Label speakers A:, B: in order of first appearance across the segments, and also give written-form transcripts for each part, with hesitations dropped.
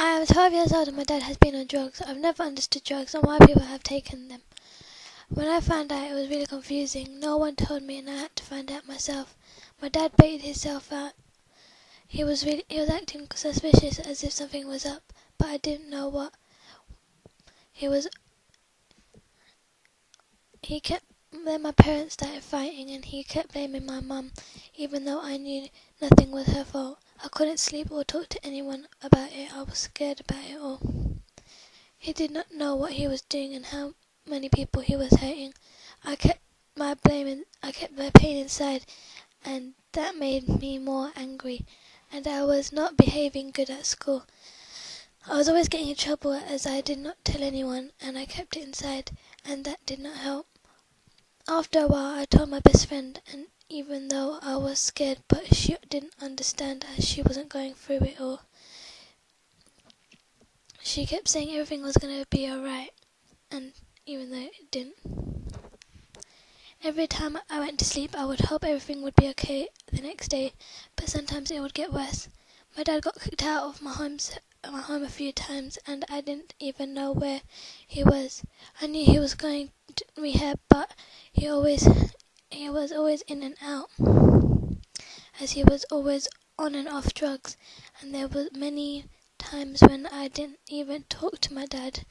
A: I am 12 years old and my dad has been on drugs. I've never understood drugs and why people have taken them. When I found out, it was really confusing. No one told me and I had to find out myself. My dad baited himself out. He was acting suspicious as if something was up, but I didn't know what. Then my parents started fighting and he kept blaming my mum, even though I knew nothing was her fault. I couldn't sleep or talk to anyone about it. I was scared about it all. He did not know what he was doing and how many people he was hurting. I kept my pain inside, and that made me more angry, and I was not behaving good at school. I was always getting in trouble as I did not tell anyone, and I kept it inside, and that did not help. After a while, I told my best friend, and even though I was scared, but she didn't understand as she wasn't going through it all. She kept saying everything was going to be alright, and even though it didn't. Every time I went to sleep, I would hope everything would be okay the next day, but sometimes it would get worse. My dad got kicked out of my home a few times, and I didn't even know where he was. I knew he was going to rehab, but he was always in and out, as he was always on and off drugs, and there were many times when I didn't even talk to my dad.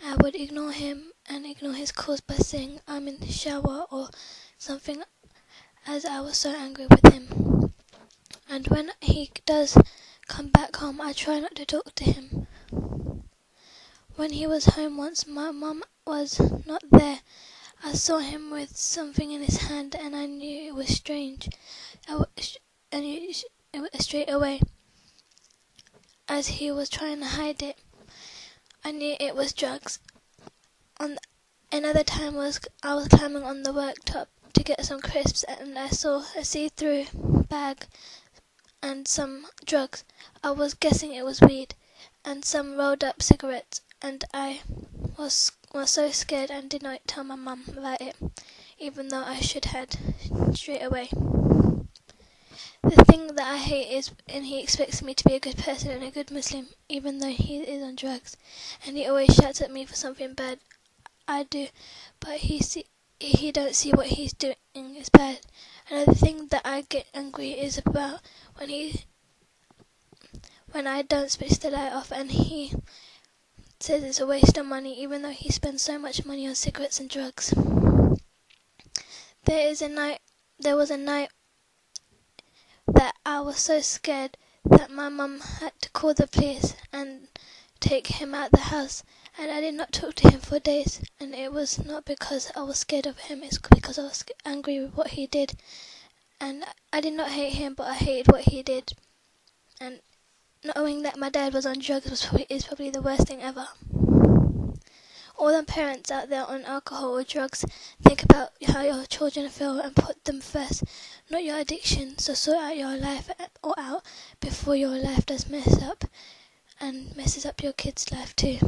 A: I would ignore him and ignore his calls by saying I'm in the shower or something, as I was so angry with him. And when he does come back home, I try not to talk to him. When he was home once, my mum was not there. I saw him with something in his hand and I knew it was strange. I knew it straight away, as he was trying to hide it. I knew it was drugs. Another time I was climbing on the worktop to get some crisps and I saw a see-through bag and some drugs. I was guessing it was weed and some rolled up cigarettes, and I was so scared and did not tell my mum about it, even though I should had straight away. The thing that I hate is when he expects me to be a good person and a good Muslim, even though he is on drugs, and he always shouts at me for something bad I do, but he don't see what he's doing is bad. Another thing that I get angry is about when I don't switch the light off and he says it's a waste of money, even though he spends so much money on cigarettes and drugs. There was a night that I was so scared that my mum had to call the police and take him out the house, and I did not talk to him for days, and it was not because I was scared of him, it's because I was angry with what he did. And I did not hate him, but I hated what he did, and knowing that my dad was on drugs is probably the worst thing ever. All the parents out there on alcohol or drugs, think about how your children feel and put them first, not your addiction. So sort out your life out before your life does mess up and messes up your kids' life too.